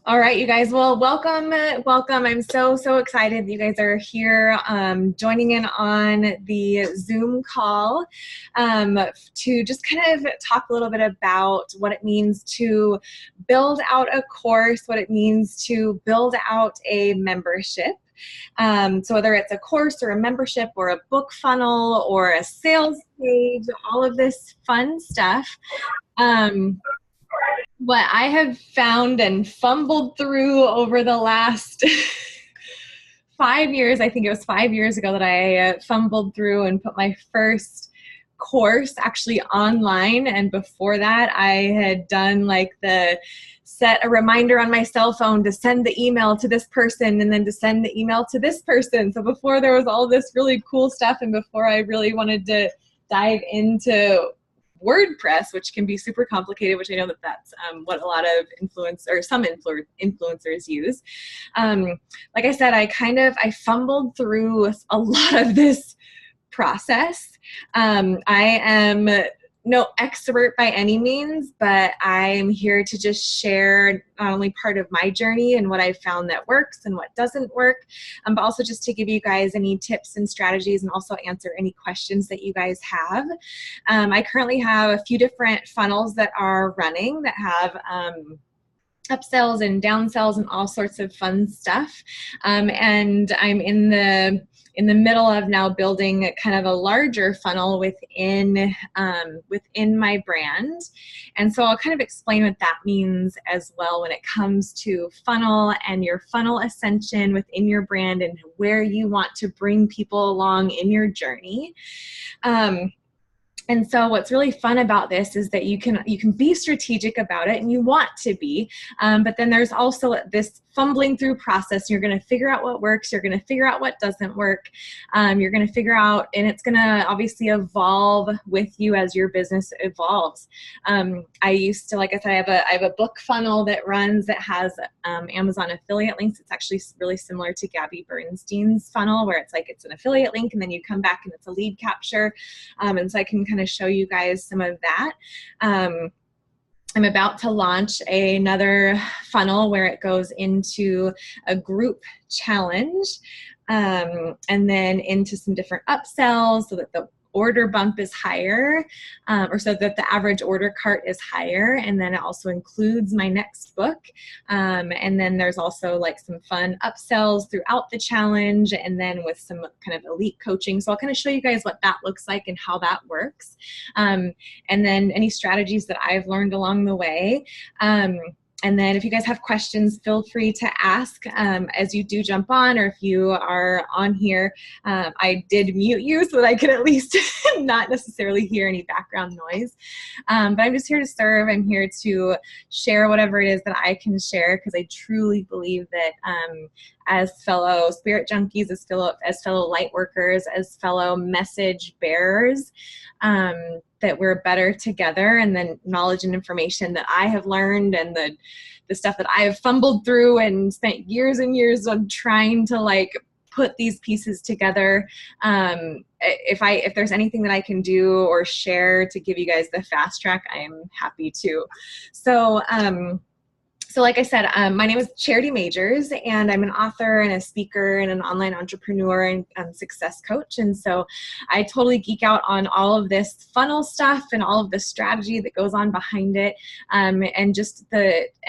All right, you guys. Well, welcome, welcome. I'm so excited that you guys are here, joining in on the Zoom call to just kind of talk a little bit about what it means to build out a course, what it means to build out a membership. So whether it's a course or a membership or a book funnel or a sales page, all of this fun stuff. What I have found and fumbled through over the last 5 years, I think it was 5 years ago that I fumbled through and put my first course actually online. And before that, I had done like the set a reminder on my cell phone to send the email to this person and then to send the email to this person. So before there was all this really cool stuff and before I really wanted to dive into WordPress, which can be super complicated, which I know that that's what a lot of some influencers use. Like I said, I fumbled through a lot of this process. I am no expert by any means, but I'm here to just share not only part of my journey and what I've found that works and what doesn't work, but also just to give you guys any tips and strategies and also answer any questions that you guys have. I currently have a few different funnels that are running that have upsells and downsells and all sorts of fun stuff. And I'm in the middle of now building kind of a larger funnel within my brand. And so I'll kind of explain what that means as well when it comes to funnel and your funnel ascension within your brand and where you want to bring people along in your journey. And so what's really fun about this is that you can be strategic about it, and you want to be, but then there's also this fumbling through process. You're going to figure out what works. You're going to figure out what doesn't work. You're going to figure out, and it's going to obviously evolve with you as your business evolves. I used to, like I said, I have a book funnel that runs that has Amazon affiliate links. It's actually really similar to Gabby Bernstein's funnel, where it's an affiliate link, and then you come back and it's a lead capture. And so I can kind of show you guys some of that. I'm about to launch another funnel where it goes into a group challenge and then into some different upsells so that the order bump is higher, or so that the average order cart is higher. And then it also includes my next book. And then there's also like some fun upsells throughout the challenge, and then with some kind of elite coaching. So I'll kind of show you guys what that looks like and how that works. And then any strategies that I've learned along the way. And then if you guys have questions, feel free to ask as you do jump on, or if you are on here. I did mute you so that I could at least not necessarily hear any background noise. But I'm just here to serve. I'm here to share whatever it is that I can share, because I truly believe that as fellow spirit junkies, as fellow light workers, as fellow message bearers, that we're better together, and then knowledge and information that I have learned and the stuff that I have fumbled through and spent years and years on trying to like put these pieces together. If there's anything that I can do or share to give you guys the fast track, I am happy to. So like I said, my name is Charity Majors, and I'm an author and a speaker and an online entrepreneur and success coach. And so I totally geek out on all of this funnel stuff and all of the strategy that goes on behind it, and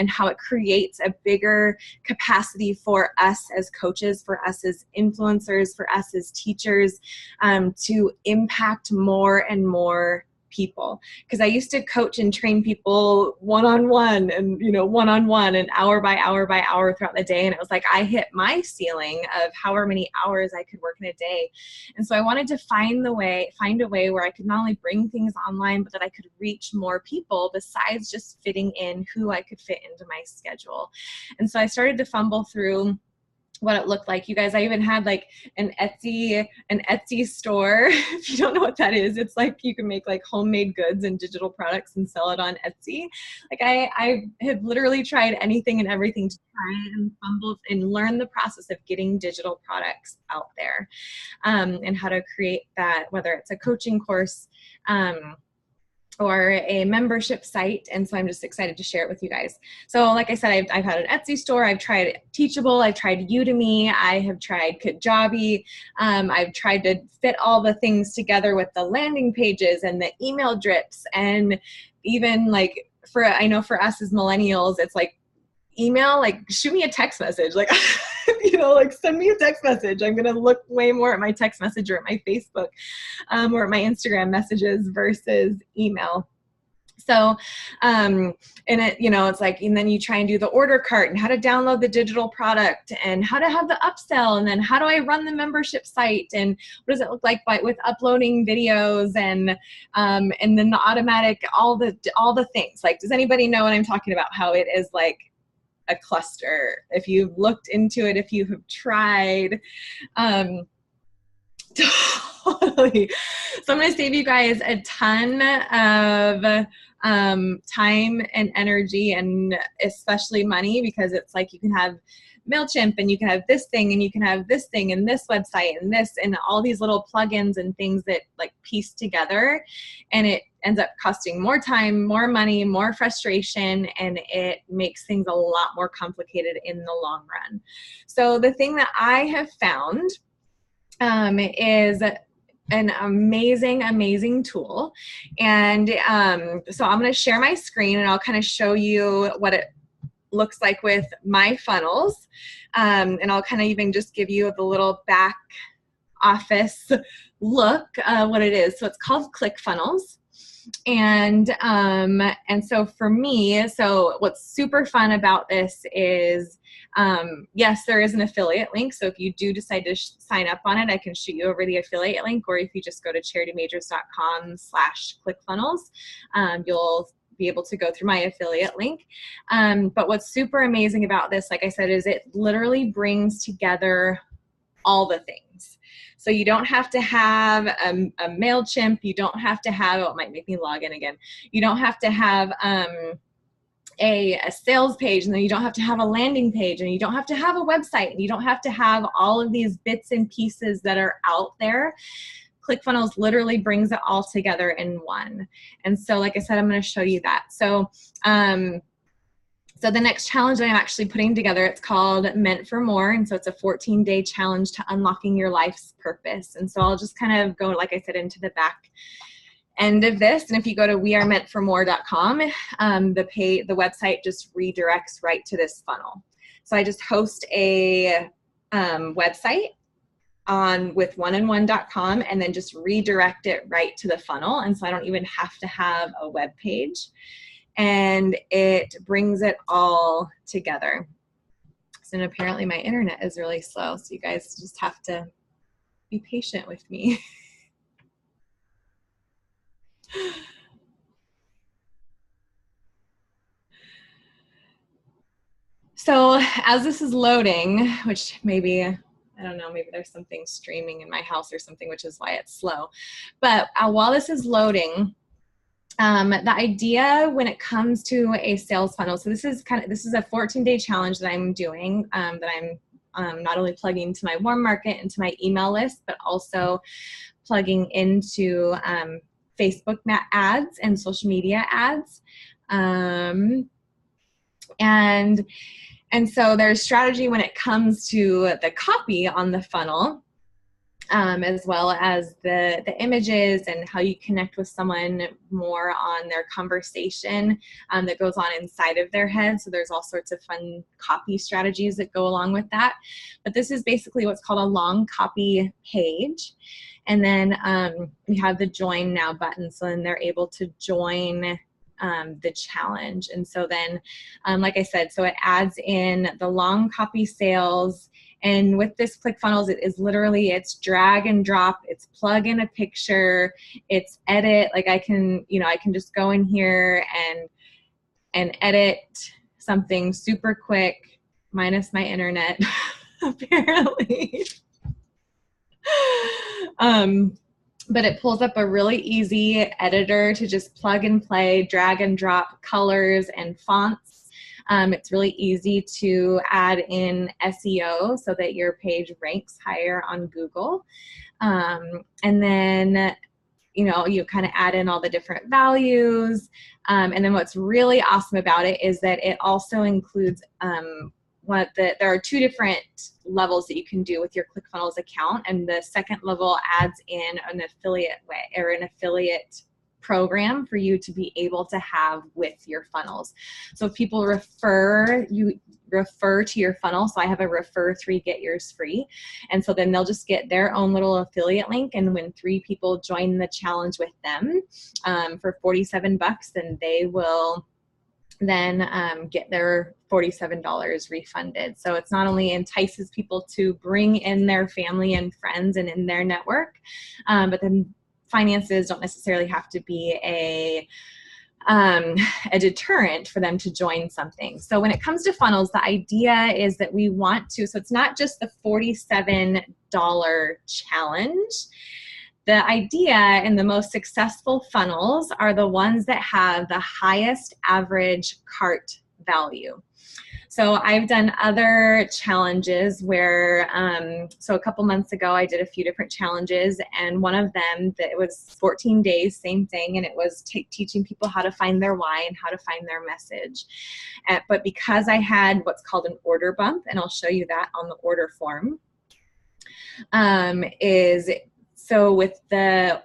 how it creates a bigger capacity for us as coaches, for us as influencers, for us as teachers, to impact more and more people. Because I used to coach and train people one-on-one and one-on-one and hour by hour by hour throughout the day, and it was like I hit my ceiling of however many hours I could work in a day. And so I wanted to find a way where I could not only bring things online, but that I could reach more people besides just fitting in who I could fit into my schedule. And so I started to fumble through what it looked like. You guys, I even had like an Etsy store. If you don't know what that is, it's like you can make like homemade goods and digital products and sell it on Etsy. Like I have literally tried anything and everything to try and fumble and learn the process of getting digital products out there, and how to create that, whether it's a coaching course, or a membership site. And so I'm just excited to share it with you guys. So like I said, I've had an Etsy store, I've tried Teachable, I've tried Udemy, I have tried Kajabi. I've tried to fit all the things together with the landing pages and the email drips, and even like I know for us as millennials, it's like email, like shoot me a text message, like like send me a text message. I'm gonna look way more at my text message or at my Facebook or at my Instagram messages versus email. So, and it, it's like, and then you try and do the order cart and how to download the digital product and how to have the upsell, and then how do I run the membership site, and what does it look like with uploading videos, and then the automatic, all the things. Like, does anybody know what I'm talking about? How it is like a cluster. If you've looked into it, if you have tried, totally. So I'm going to save you guys a ton of time and energy, and especially money, because it's like you can have MailChimp and you can have this thing and you can have this thing and this website and this and all these little plugins and things that like piece together, and it ends up costing more time, more money, more frustration, and it makes things a lot more complicated in the long run. So the thing that I have found is an amazing tool. And so I'm going to share my screen and I'll kind of show you what it looks like with my funnels. And I'll kind of even just give you the little back office look, what it is. So it's called ClickFunnels. And so for me, so what's super fun about this is, yes, there is an affiliate link. So if you do decide to sign up on it, I can shoot you over the affiliate link, or if you just go to CharityMajors.com/ClickFunnels, you'll be able to go through my affiliate link. But what's super amazing about this, like I said, is it literally brings together all the things. So you don't have to have a MailChimp. You don't have to have, it might make me log in again. You don't have to have a sales page, and then you don't have to have a landing page, and you don't have to have a website, and you don't have to have all of these bits and pieces that are out there. ClickFunnels literally brings it all together in one. And so, like I said, I'm going to show you that. So, so the next challenge that I'm actually putting together, it's called Meant for More. And so it's a 14-day challenge to unlocking your life's purpose. And so I'll just kind of go, like I said, into the back end of this. And if you go to wearemeantformore.com, the website just redirects right to this funnel. So I just host a website with oneandone.com, and then just redirect it right to the funnel. And so I don't even have to have a web page. And it brings it all together. So apparently my internet is really slow, so you guys just have to be patient with me. So as this is loading, which maybe, I don't know, maybe there's something streaming in my house or something, which is why it's slow. But while this is loading, the idea when it comes to a sales funnel, so this is a 14-day challenge that I'm doing, that I'm not only plugging to my warm market and to my email list, but also plugging into Facebook ads and social media ads. And so there's strategy when it comes to the copy on the funnel, as well as the images and how you connect with someone more on their conversation that goes on inside of their head. So there's all sorts of fun copy strategies that go along with that. But this is basically what's called a long copy page. And then we have the join now button, so then they're able to join the challenge. And so then, like I said, so it adds in the long copy sales. And with this ClickFunnels, it is literally, it's drag and drop, it's plug in a picture, it's edit. Like I can just go in here and edit something super quick, minus my internet, apparently. But it pulls up a really easy editor to just plug and play, drag and drop colors and fonts. It's really easy to add in SEO so that your page ranks higher on Google. And then you kind of add in all the different values. And then what's really awesome about it is that it also includes there are 2 different levels that you can do with your ClickFunnels account. And the second level adds in an affiliate program for you to be able to have with your funnels. So if people refer to your funnel, so I have a refer 3, get yours free. And so then they'll just get their own little affiliate link. And when 3 people join the challenge with them for $47, then they will then get their $47 refunded. So it's not only entices people to bring in their family and friends and in their network, but then finances don't necessarily have to be a deterrent for them to join something. So when it comes to funnels, the idea is that we want to, so it's not just the $47 challenge. The idea and the most successful funnels are the ones that have the highest average cart value. So I've done other challenges where, so a couple months ago, I did a few different challenges, and one of them, that it was 14 days, same thing, and it was teaching people how to find their why and how to find their message. But because I had what's called an order bump, and I'll show you that on the order form, so with the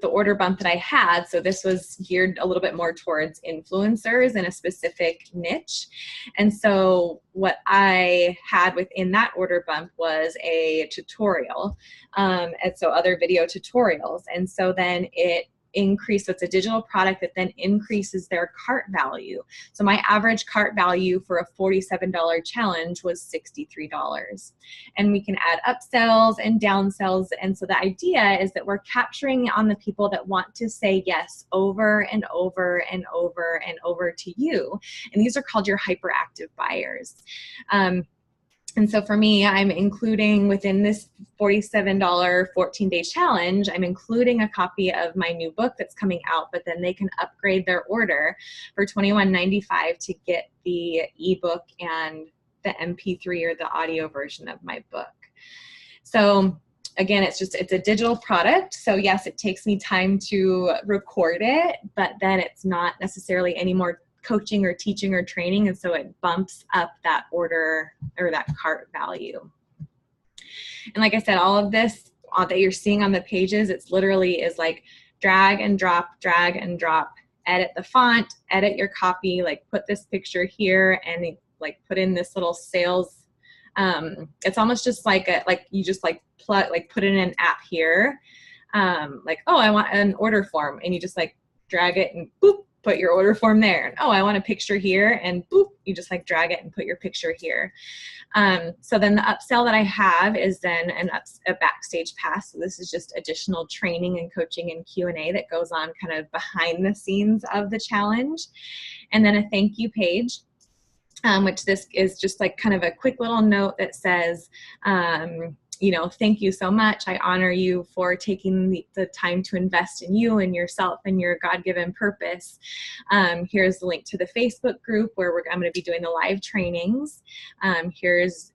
order bump that I had, so this was geared a little bit more towards influencers in a specific niche. And so what I had within that order bump was a tutorial, and so other video tutorials. And so then it increased, so it's a digital product that then increases their cart value. So my average cart value for a $47 challenge was $63. And we can add upsells and downsells. And so the idea is that we're capturing on the people that want to say yes over and over and over and over to you. And these are called your hyperactive buyers. And so for me, I'm including within this $47 14-day challenge, I'm including a copy of my new book that's coming out, but then they can upgrade their order for $21.95 to get the ebook and the MP3 or the audio version of my book. So again, it's a digital product. So yes, it takes me time to record it, but then it's not necessarily any more coaching or teaching or training, and so it bumps up that order or that cart value. And like I said, all of this that you're seeing on the pages, it's literally is like drag and drop, edit the font, edit your copy, like put this picture here and like put in this little sales. It's almost just like you just like put in an app here. Like, oh, I want an order form, and you just like drag it and boop, put your order form there. And, oh, I want a picture here, and boop, you just like drag it and put your picture here. So then the upsell that I have is then a backstage pass. So this is just additional training and coaching and Q&A that goes on kind of behind the scenes of the challenge. And then a thank you page, which this is just like kind of a quick little note that says, thank you so much. I honor you for taking the time to invest in you and yourself and your God-given purpose. Here's the link to the Facebook group where I'm going to be doing the live trainings.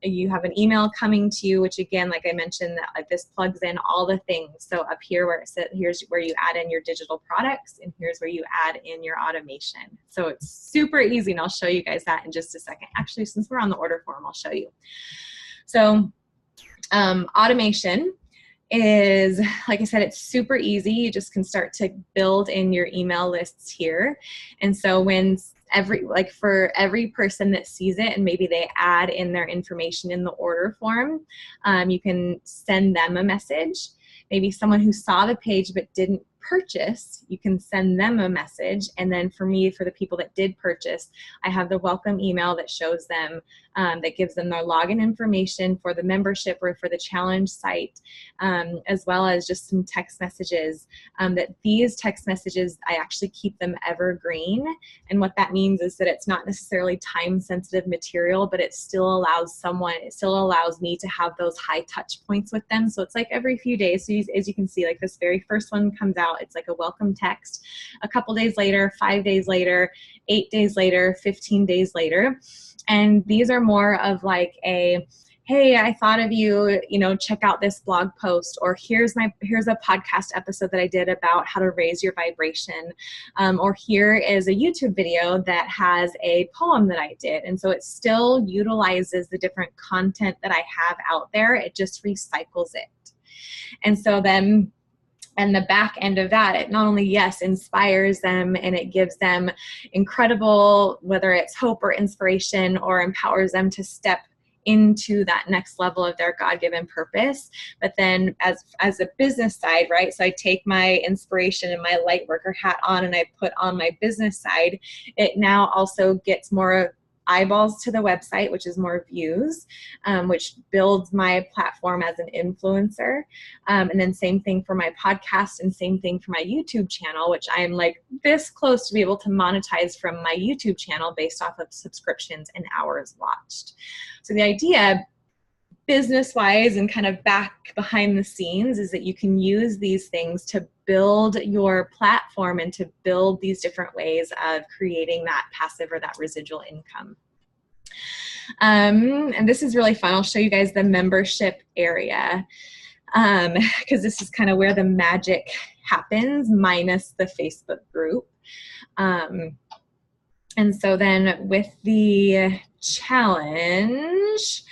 You have an email coming to you, which again, like I mentioned, that this plugs in all the things. So up here where it says, here's where you add in your digital products, and here's where you add in your automation. So it's super easy, and I'll show you guys that in just a second. Actually, since we're on the order form, I'll show you. So automation is, like I said, it's super easy. You just can start to build in your email lists here. And so for every person that sees it and maybe they add in their information in the order form, you can send them a message. Maybe someone who saw the page but didn't purchase, you can send them a message. And then for me, for the people that did purchase, I have the welcome email that shows them, that gives them their login information for the membership or for the challenge site, as well as just some text messages. That these text messages, I actually keep them evergreen. And what that means is that it's not necessarily time sensitive material, but it still allows me to have those high touch points with them. So it's like every few days. So as you can see, like this very first one comes out, it's like a welcome text. A couple days later, 5 days later, 8 days later, 15 days later. And these are more of like hey, hey, I thought of you, check out this blog post, or here's a podcast episode that I did about how to raise your vibration, or here is a YouTube video that has a poem that I did. And so it still utilizes the different content that I have out there. It just recycles it. And so then, and the back end of that, it not only, yes, inspires them and it gives them incredible, whether it's hope or inspiration, or empowers them to step into that next level of their God-given purpose. But then as a business side, right? So I take my inspiration and my light worker hat on and I put on my business side. It now also gets more eyeballs to the website, which is more views, which builds my platform as an influencer. And then same thing for my podcast, and same thing for my YouTube channel, which I am like this close to be able to monetize from my YouTube channel based off of subscriptions and hours watched. So the idea, business-wise and kind of back behind the scenes, is that you can use these things to build your platform and to build these different ways of creating that passive or that residual income. And this is really fun. I'll show you guys the membership area, because this is kind of where the magic happens, minus the Facebook group. And so then with the challenge,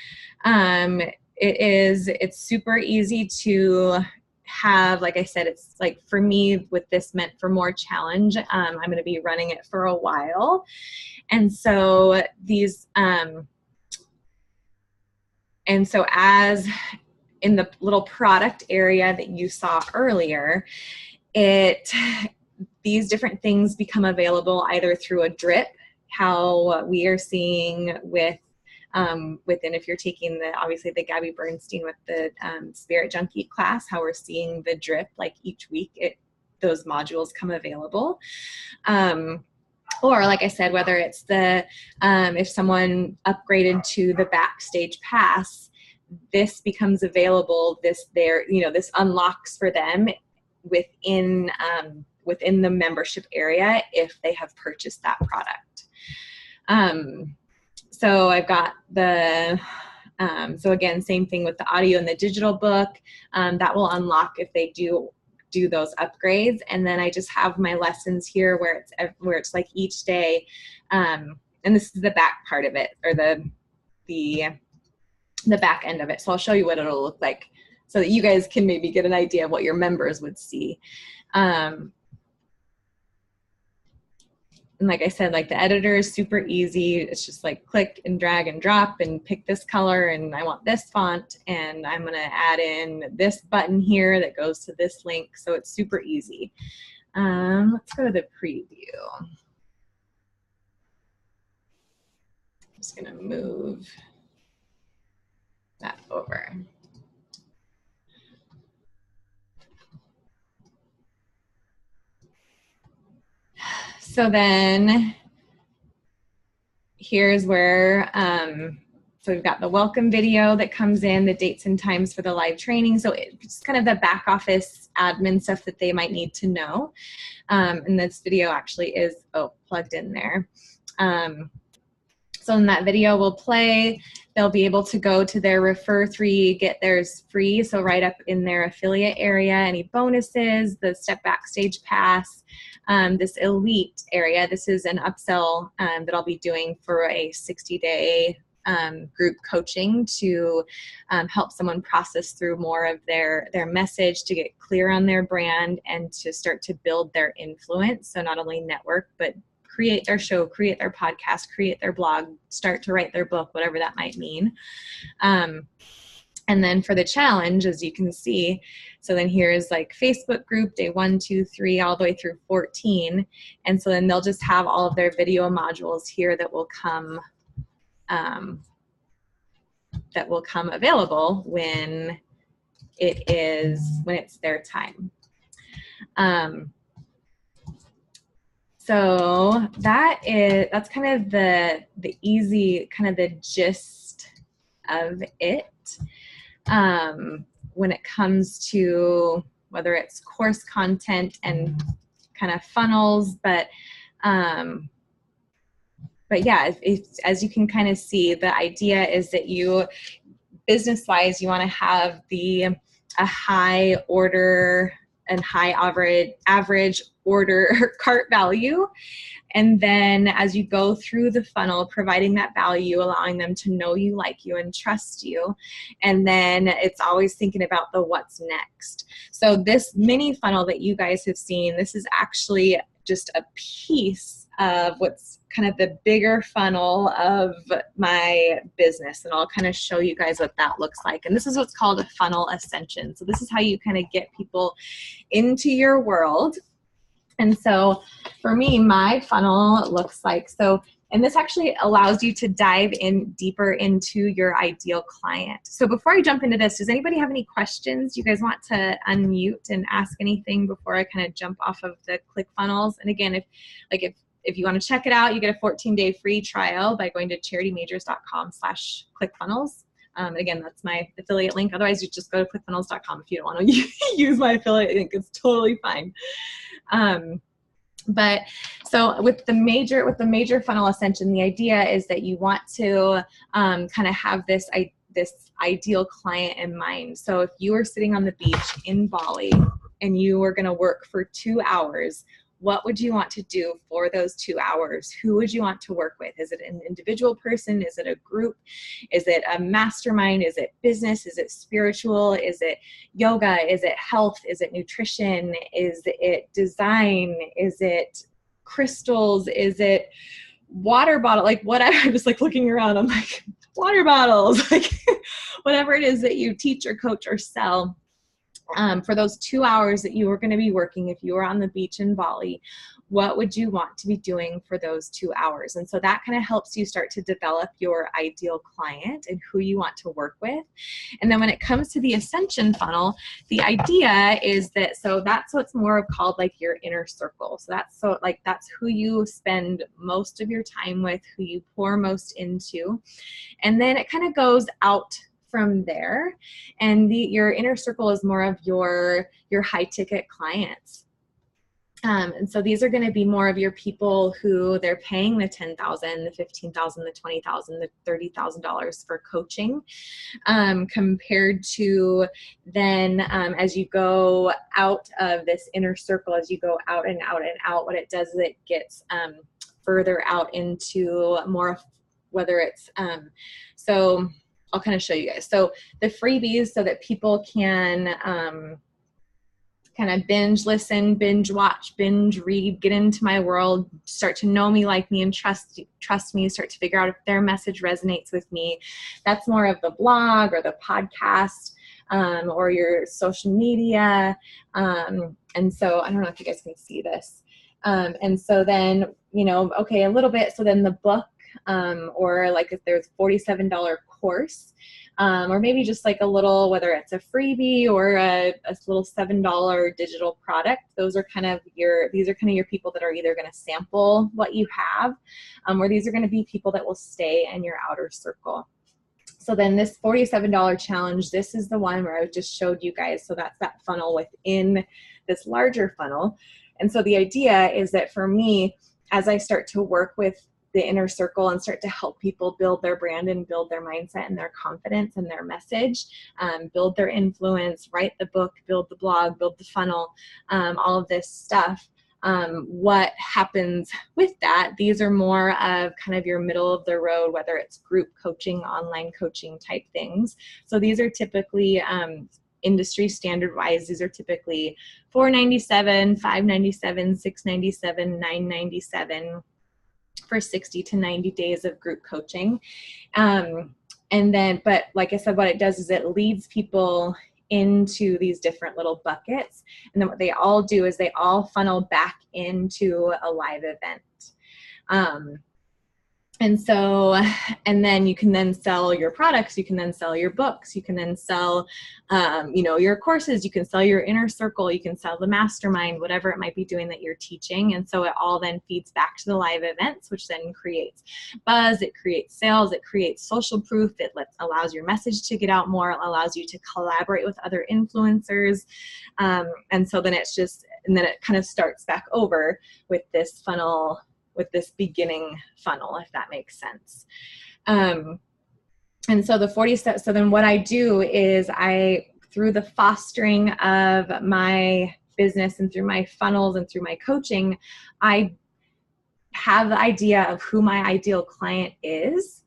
it's super easy to have, like I said, it's like for me with this meant for more challenge. I'm going to be running it for a while. And so these, and so as in the little product area that you saw earlier, these different things become available either through a drip, how we are seeing within, if you're taking obviously the Gabby Bernstein with the Spirit Junkie class, how we're seeing the drip, like each week those modules come available. Or like I said, whether it's if someone upgraded to the Backstage Pass, this becomes available, this unlocks for them within the membership area if they have purchased that product. So I've got so again, same thing with the audio and the digital book, that will unlock if they do those upgrades. And then I just have my lessons here where it's like each day, and this is the back part of it, or the back end of it. So I'll show you what it'll look like so that you guys can maybe get an idea of what your members would see. And like I said, like the editor is super easy. It's just like click and drag and drop and pick this color, and I want this font, and I'm gonna add in this button here that goes to this link. So it's super easy. Let's go to the preview. I'm just gonna move that over. So then here's where, so we've got the welcome video that comes in, the dates and times for the live training. So it's kind of the back office admin stuff that they might need to know. And this video actually is plugged in there. So in that video will play, they'll be able to go to their Refer 3, get theirs free. So right up in their affiliate area, any bonuses, the Step Backstage Pass, this Elite area. This is an upsell that I'll be doing for a 60-day group coaching to help someone process through more of their message, to get clear on their brand, and to start to build their influence. So not only network, but create their show, create their podcast, create their blog, start to write their book, whatever that might mean. And then for the challenge, as you can see, so then here's like Facebook group, day 1, 2, 3, all the way through 14. And so then they'll just have all of their video modules here that will come available when it's their time. So that's kind of the easy, kind of the gist of it. When it comes to whether it's course content and kind of funnels, but yeah, as you can kind of see, the idea is that you business-wise, you want to have a high order and high average order cart value. And then as you go through the funnel, providing that value, allowing them to know you, like you, and trust you. And then it's always thinking about the what's next. So this mini funnel that you guys have seen, this is actually just a piece of what's kind of the bigger funnel of my business. And I'll kind of show you guys what that looks like. And this is what's called a funnel ascension. So this is how you kind of get people into your world. And so for me, my funnel looks like, and this actually allows you to dive in deeper into your ideal client. So before I jump into this, does anybody have any questions? You guys want to unmute and ask anything before I kind of jump off of the ClickFunnels? And again, if you want to check it out, you get a 14-day free trial by going to charitymajors.com/ClickFunnels. Again, that's my affiliate link. Otherwise, you just go to clickfunnels.com if you don't want to use my affiliate link. It's totally fine. But so with the major funnel ascension, the idea is that you want to kind of have this ideal client in mind. So if you are sitting on the beach in Bali and you are going to work for 2 hours, what would you want to do for those 2 hours? Who would you want to work with? Is it an individual person? Is it a group? Is it a mastermind? Is it business? Is it spiritual? Is it yoga? Is it health? Is it nutrition? Is it design? Is it crystals? Is it water bottle? Like what I'm just like looking around, I'm like, water bottles, like whatever it is that you teach or coach or sell. For those 2 hours that you are going to be working, if you were on the beach in Bali, what would you want to be doing for those 2 hours? And so that kind of helps you start to develop your ideal client and who you want to work with. And then when it comes to the ascension funnel, the idea is that, so that's what's more called like your inner circle. So that's who you spend most of your time with, who you pour most into. And then it kind of goes out from there, and your inner circle is more of your high ticket clients. And so these are going to be more of your people who they're paying the $10,000, the $15,000, the $20,000, the $30,000 for coaching, compared to then as you go out of this inner circle, as you go out and out and out, what it does is it gets further out into more, whether it's so I'll kind of show you guys. So the freebies, so that people can kind of binge listen, binge watch, binge read, get into my world, start to know me, like me, and trust me, start to figure out if their message resonates with me. That's more of the blog or the podcast or your social media. And so I don't know if you guys can see this. And so then, okay, a little bit. So then the book, or like if there's $47 course, or maybe just like a little, whether it's a freebie or a little $7 digital product, these are kind of your people that are either going to sample what you have, or these are going to be people that will stay in your outer circle. So then this $47 challenge, this is the one where I just showed you guys. So that's that funnel within this larger funnel. And so the idea is that for me, as I start to work with the inner circle and start to help people build their brand and build their mindset and their confidence and their message, build their influence, write the book, build the blog, build the funnel, all of this stuff. What happens with that? These are more of kind of your middle of the road, whether it's group coaching, online coaching type things. So these are typically industry standard wise. These are typically $497, $597, $697, $997 for 60 to 90 days of group coaching. And then, but like I said, what it does is it leads people into these different little buckets. And then what they all do is they all funnel back into a live event. And so, and then you can then sell your products, you can then sell your books, you can then sell, your courses, you can sell your inner circle, you can sell the mastermind, whatever it might be doing that you're teaching. And so it all then feeds back to the live events, which then creates buzz, it creates sales, it creates social proof, it allows your message to get out more, it allows you to collaborate with other influencers. And so then and then it kind of starts back over with this funnel, with this beginning funnel, if that makes sense. And And so the 40 steps, so then what I do is through the fostering of my business and through my funnels and through my coaching, I have the idea of who my ideal client is,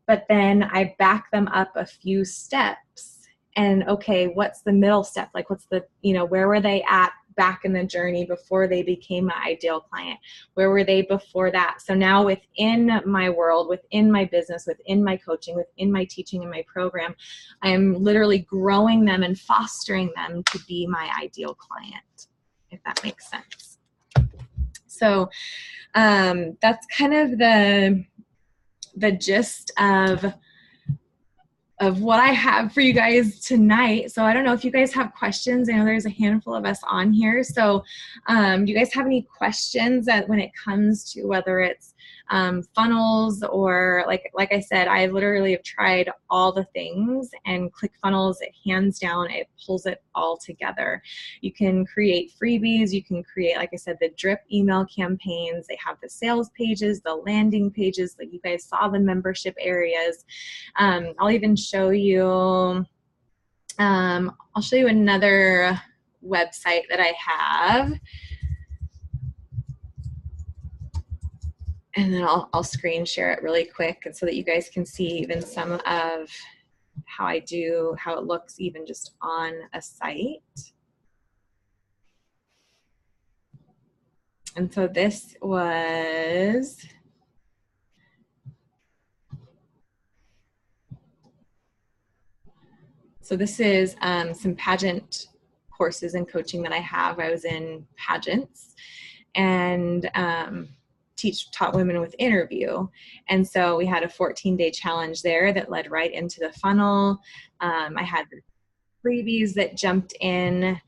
but then I back them up a few steps and, okay, what's the middle step? Like, what's the, where were they at back in the journey before they became my ideal client? Where were they before that? So now within my world, within my business, within my coaching, within my teaching and my program, I am literally growing them and fostering them to be my ideal client, if that makes sense. So that's kind of the gist of what I have for you guys tonight. So I don't know if you guys have questions. I know there's a handful of us on here. So do you guys have any questions that when it comes to whether it's funnels or like I said, I literally have tried all the things, and ClickFunnels, hands down, it pulls it all together. You can create freebies. You can create, like I said, the drip email campaigns. They have the sales pages, the landing pages, like you guys saw the membership areas. I'll even show you, I'll show you another website that I have. And then I'll screen share it really quick, and so that you guys can see even some of how it looks even just on a site. And so this was, so this is some pageant courses and coaching that I have. I was in pageants and taught women with interview. And so we had a 14-day challenge there that led right into the funnel. I had freebies that jumped in.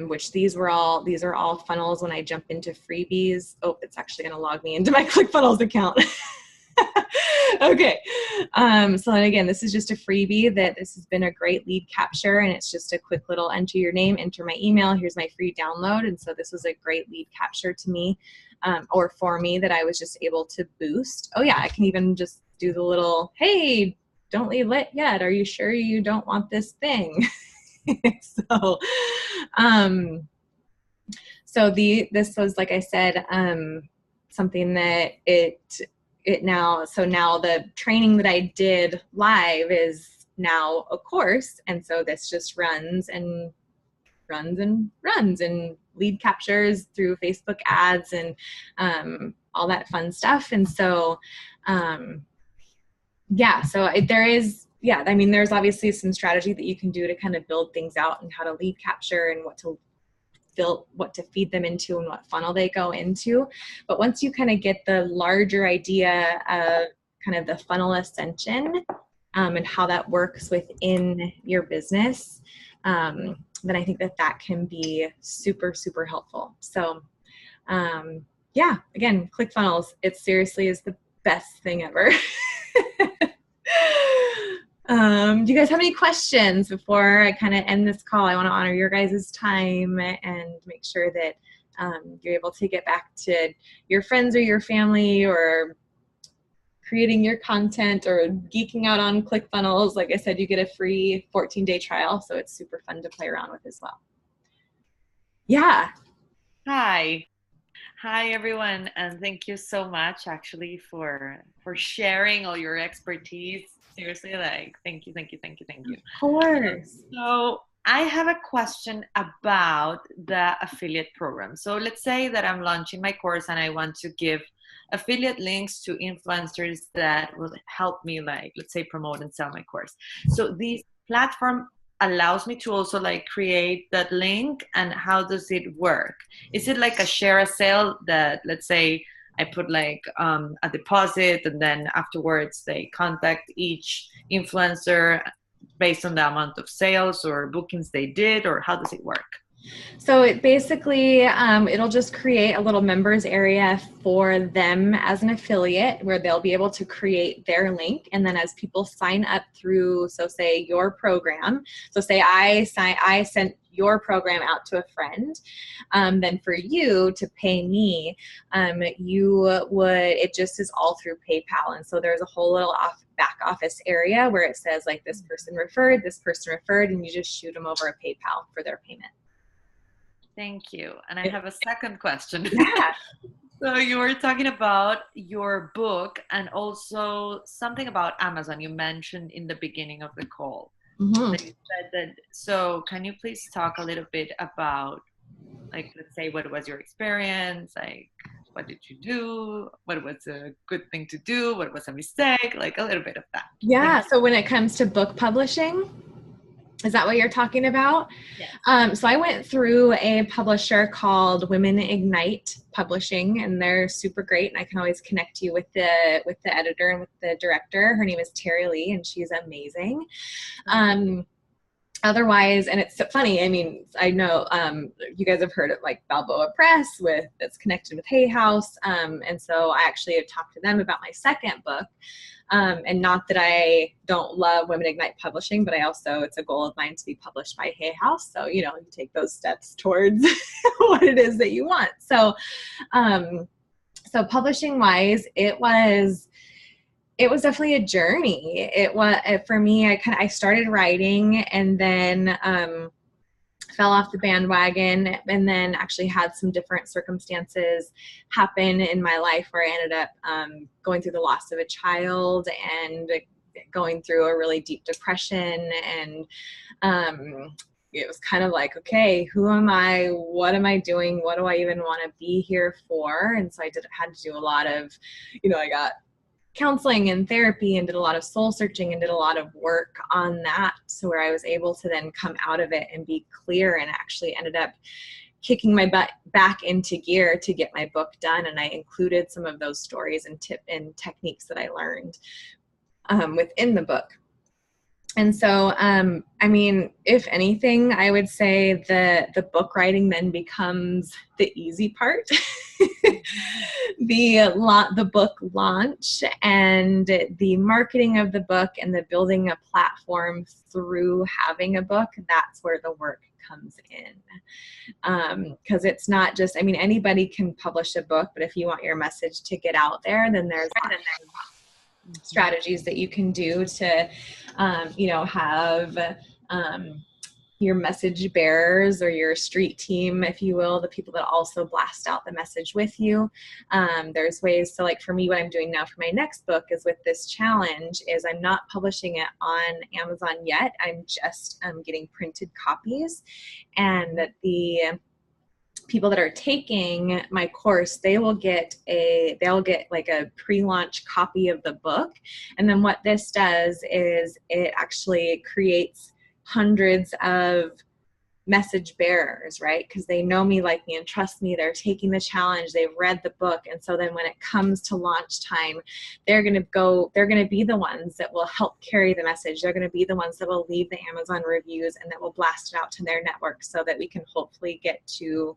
Which these are all funnels when I jump into freebies. Oh, it's actually going to log me into my ClickFunnels account. Okay. So then again, this is just a freebie this has been a great lead capture, and it's just a quick little enter your name, enter my email. Here's my free download. And so this was a great lead capture to me, or for me, that I was just able to boost. Oh yeah, I can even just do the little, hey, don't leave lit yet. Are you sure you don't want this thing? So, this was, like I said, something that now the training that I did live is now a course. And so this just runs and lead captures through Facebook ads and all that fun stuff. And so, there's obviously some strategy that you can do to kind of build things out and how to lead capture and what to feed them into and what funnel they go into. But once you kind of get the larger idea of kind of the funnel ascension and how that works within your business, then I think that can be super, super helpful. So again, ClickFunnels, it seriously is the best thing ever. Do you guys have any questions before I kind of end this call? I want to honor your guys' time and make sure that you're able to get back to your friends or your family or creating your content or geeking out on ClickFunnels. Like I said, you get a free 14-day trial, so it's super fun to play around with as well. Yeah. Hi everyone, and thank you so much actually for sharing all your expertise. Seriously, thank you. Of course. So I have a question about the affiliate program. So let's say that I'm launching my course and I want to give affiliate links to influencers that will help me, let's say, promote and sell my course. So this platform allows me to also create that link, and how does it work? Is it like a share a sale that, let's say, I put a deposit and then afterwards they contact each influencer based on the amount of sales or bookings they did, or how does it work? So it basically, it'll just create a little members area for them as an affiliate where they'll be able to create their link. And then as people sign up through, so say your program, so say I sent your program out to a friend, then for you to pay me, it just is all through PayPal. And so there's a whole little back office area where it says like this person referred, and you just shoot them over a PayPal for their payment. Thank you. And I have a second question. Yeah. So you were talking about your book and also something about Amazon you mentioned in the beginning of the call. Mm-hmm. That you said that, so can you please talk a little bit about, like, let's say, what was your experience? Like, what did you do? What was a good thing to do? What was a mistake? Like a little bit of that. Yeah. So when it comes to book publishing, is that what you're talking about? Yes. So I went through a publisher called Women Ignite Publishing, and they're super great. And I can always connect you with the editor and with the director. Her name is Terry Lee, and she's amazing. Otherwise, and it's funny, I mean, I know you guys have heard of like Balboa Press that's connected with Hay House. And so I actually have talked to them about my second book. And not that I don't love Women Ignite Publishing, but it's a goal of mine to be published by Hay House. So, you take those steps towards what it is that you want. So, so publishing wise, it was definitely a journey. It was, for me, I started writing and then, fell off the bandwagon, and then actually had some different circumstances happen in my life where I ended up going through the loss of a child and going through a really deep depression. And it was kind of like, okay, who am I? What am I doing? What do I even want to be here for? And so I had to do a lot of, I got counseling and therapy and did a lot of soul searching and did a lot of work on that. So where I was able to then come out of it and be clear, and actually ended up kicking my butt back into gear to get my book done. And I included some of those stories and techniques that I learned within the book. And so, I mean, if anything, I would say the book writing then becomes the easy part. The book launch and the marketing of the book and the building a platform through having a book, that's where the work comes in. Because it's not just, I mean, anybody can publish a book, but if you want your message to get out there, then there's strategies that you can do to, have your message bearers or your street team, if you will, the people that also blast out the message with you. There's ways. So like for me, what I'm doing now for my next book is with this challenge is I'm not publishing it on Amazon yet. I'm just getting printed copies, and that the people that are taking my course, they'll get like a pre-launch copy of the book. And then what this does is it actually creates hundreds of message bearers, right? Because they know me, like me, and trust me. They're taking the challenge. They've read the book. And so then when it comes to launch time, they're going to be the ones that will help carry the message. They're going to be the ones that will leave the Amazon reviews and that will blast it out to their network so that we can hopefully get to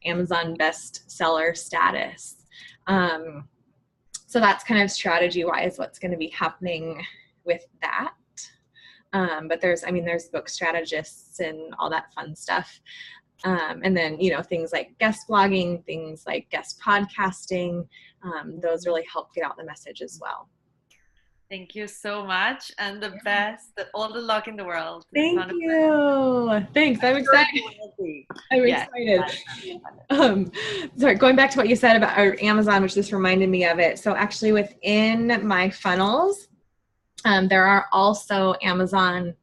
Amazon bestseller status. So that's kind of strategy wise what's going to be happening with that. But there's book strategists and all that fun stuff. And then, things like guest blogging, things like guest podcasting, those really help get out the message as well. Thank you so much, and the best, all the luck in the world. Thank you. Thanks. I'm excited. I'm excited. Sorry, going back to what you said about Amazon, which just reminded me of it. So actually within my funnels, there are also Amazon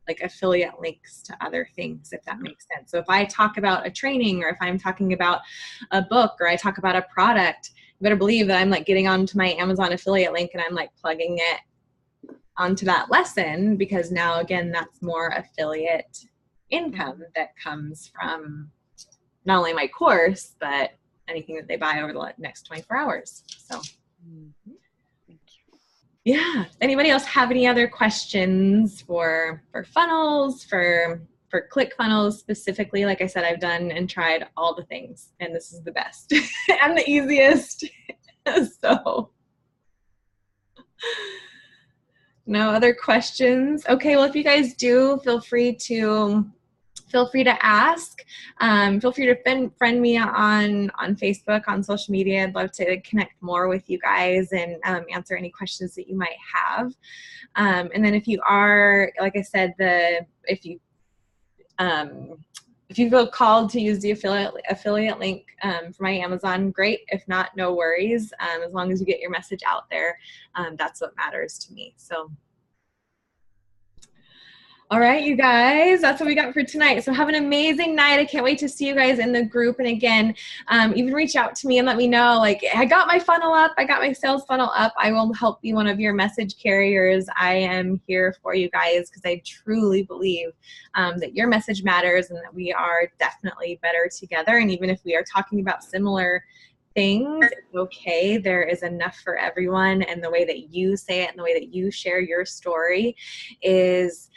like affiliate links to other things, if that makes sense. So if I talk about a training, or if I'm talking about a book, or I talk about a product, you better believe that I'm like getting onto my Amazon affiliate link and I'm like plugging it onto that lesson, because now again, that's more affiliate income that comes from not only my course, but anything that they buy over the next 24 hours. So yeah. Anybody else have any other questions for funnels, for for ClickFunnels specifically, like I said, I've done and tried all the things, and this is the best and the easiest. So no other questions? Okay, well, if you guys do, feel free to ask. Feel free to friend me on Facebook, on social media. I'd love to connect more with you guys and answer any questions that you might have. And then if you are, like I said, if you feel called to use the affiliate link for my Amazon, great. If not, no worries. As long as you get your message out there, that's what matters to me. So, all right, you guys, that's what we got for tonight. So have an amazing night. I can't wait to see you guys in the group. And again, even reach out to me and let me know, like, I got my funnel up. I got my sales funnel up. I will help be one of your message carriers. I am here for you guys because I truly believe that your message matters and that we are definitely better together. And even if we are talking about similar things, it's okay. There is enough for everyone. And the way that you say it and the way that you share your story is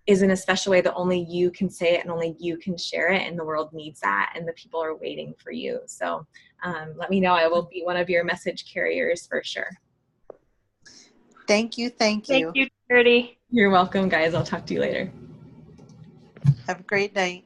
in a special way that only you can say it and only you can share it, and the world needs that, and the people are waiting for you. So let me know. I will be one of your message carriers for sure. Thank you. Thank you. Thank you, Charity. You're welcome, guys. I'll talk to you later. Have a great night.